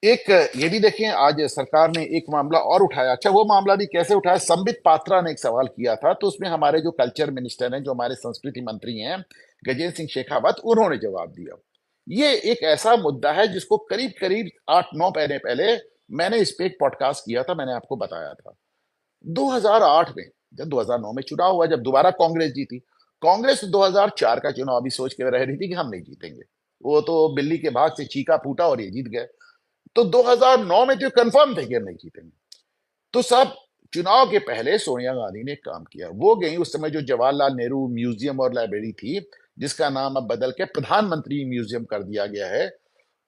एक ये भी देखें, आज सरकार ने एक मामला और उठाया। अच्छा, वो मामला भी कैसे उठाया? संबित पात्रा ने एक सवाल किया था, तो उसमें हमारे जो कल्चर मिनिस्टर हैं, जो हमारे संस्कृति मंत्री हैं, गजेंद्र सिंह शेखावत, उन्होंने जवाब दिया। ये एक ऐसा मुद्दा है जिसको करीब करीब 8-9 महीने पहले मैंने इस पे एक पॉडकास्ट किया था, मैंने आपको बताया था। 2008 में, जब 2009 में चुनाव हुआ, जब दोबारा कांग्रेस जीती, कांग्रेस 2004 का चुनाव अभी सोच के रह रही थी कि हम नहीं जीतेंगे। वो तो बिल्ली के भाग से चीखा फूटा और ये जीत गए। तो 2009 में तो कंफर्म थे कि हम नहीं जीतेंगे। तो सब चुनाव के पहले सोनिया गांधी ने काम किया। वो गई, उस समय जो जवाहरलाल नेहरू म्यूजियम और लाइब्रेरी थी, जिसका नाम अब बदल के प्रधानमंत्री म्यूजियम कर दिया गया है,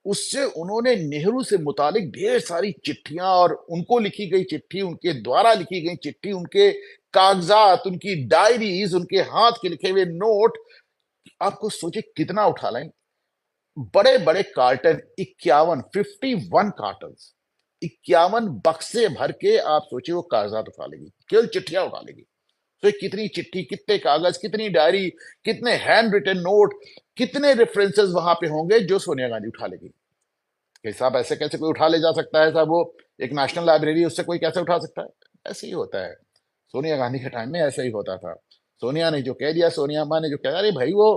उससे उन्होंने नेहरू से मुतालिक ढेर सारी चिट्ठियां और उनको लिखी गई चिट्ठी, उनके द्वारा लिखी गई चिट्ठी, उनके कागजात, उनकी डायरीज, उनके हाथ के लिखे हुए नोट, आपको सोचे कितना उठा लाएं। बड़े बड़े कार्टन, 51 कार्टन, 51 बक्से भर के, आप सोचिए वो कागजात उठा लेगी, केवल चिट्ठियां उठा लेगी। तो कितनी चिट्ठी, कितने कागज, कितनी डायरी, कितने हैंड रिटन नोट, कितने रेफरेंसेस वहां पे होंगे जो सोनिया गांधी उठा लेगी। कि साहब ऐसे कैसे कोई उठा ले जा सकता है? साहब वो एक नेशनल लाइब्रेरी, उससे कोई कैसे उठा सकता है? ऐसे ही होता है। सोनिया गांधी के टाइम में ऐसा ही होता था। सोनिया ने जो कह दिया, सोनिया अम्मा ने जो कह दिया, अरे भाई वो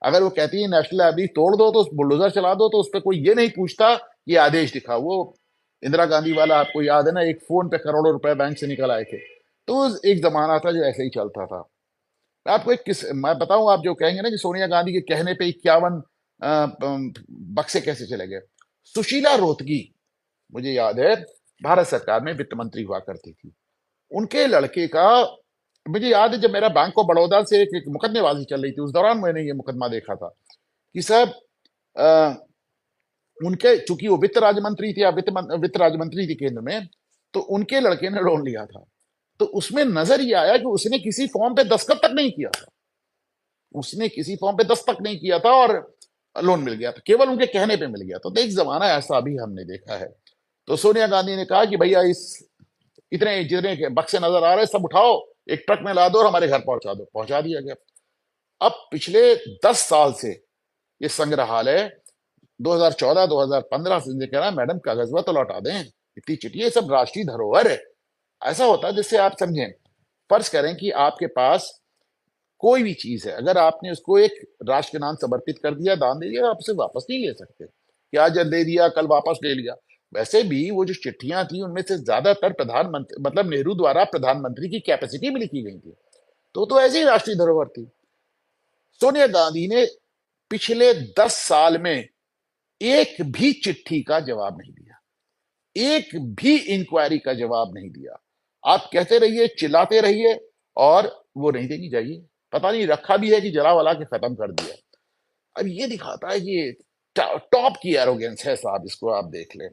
अगर वो कहती है नेशनल लाइब्रेरी तोड़ दो, तो बुलडोजर चला दो, तो उस पर कोई ये नहीं पूछता कि आदेश दिखा। वो इंदिरा गांधी वाला आपको याद है ना, एक फोन पे करोड़ों रुपए बैंक से निकल आए थे। तो एक जमाना था जो ऐसे ही चलता था। मैं आपको एक किस मैं बताऊं, आप जो कहेंगे ना कि सोनिया गांधी के कहने पे 51 बक्से कैसे चले गए। सुशीला रोहतगी, मुझे याद है, भारत सरकार में वित्त मंत्री हुआ करती थी। उनके लड़के का, मुझे याद है जब मेरा बैंक ऑफ बड़ौदा से एक मुकदमेबाजी चल रही थी, उस दौरान मैंने ये मुकदमा देखा था कि साहब अ, उनके, चूंकि वो वित्त राज्य मंत्री थी या वित्त राज्य मंत्री थी केंद्र में, तो उनके लड़के ने लोन लिया था। तो उसमें नजर ये आया कि उसने किसी फॉर्म पे दस्तखत तक नहीं किया था। उसने किसी फॉर्म पे दस्तखत नहीं किया था और लोन मिल गया था, केवल उनके कहने पे मिल गया था। तो एक जमाना ऐसा भी हमने देखा है। तो सोनिया गांधी ने कहा कि भैया इस इतने जितने के बक्से नजर आ रहे हैं सब उठाओ, एक ट्रक में ला दो और हमारे घर पहुंचा दो। पहुंचा दिया गया। अब पिछले 10 साल से ये संग्रहालय 2014-2015 से कह रहा है, मैडम कागजवा तो लौटा दें, इतनी चिट्ठी, ये सब राष्ट्रीय धरोहर है। ऐसा होता है, जिससे आप समझें, फर्ज करें कि आपके पास कोई भी चीज है, अगर आपने उसको एक राष्ट्र के नाम समर्पित कर दिया, दान दे दिया, आप उसे वापस नहीं ले सकते कि आज दे दिया कल वापस ले लिया। वैसे भी वो जो चिट्ठियां थी, उनमें से ज्यादातर प्रधानमंत्री, मतलब नेहरू द्वारा प्रधानमंत्री की कैपेसिटी में लिखी गई थी। तो ऐसे ही राष्ट्रीय धरोहर थी। सोनिया गांधी ने पिछले 10 साल में एक भी चिट्ठी का जवाब नहीं दिया, एक भी इंक्वायरी का जवाब नहीं दिया। आप कहते रहिए, चिल्लाते रहिए, और वो नहीं देगी। जाइए, पता नहीं रखा भी है कि जला वला के खत्म कर दिया। अब ये दिखाता है कि टॉप की एरोगेंस है साहब, इसको आप देख लें।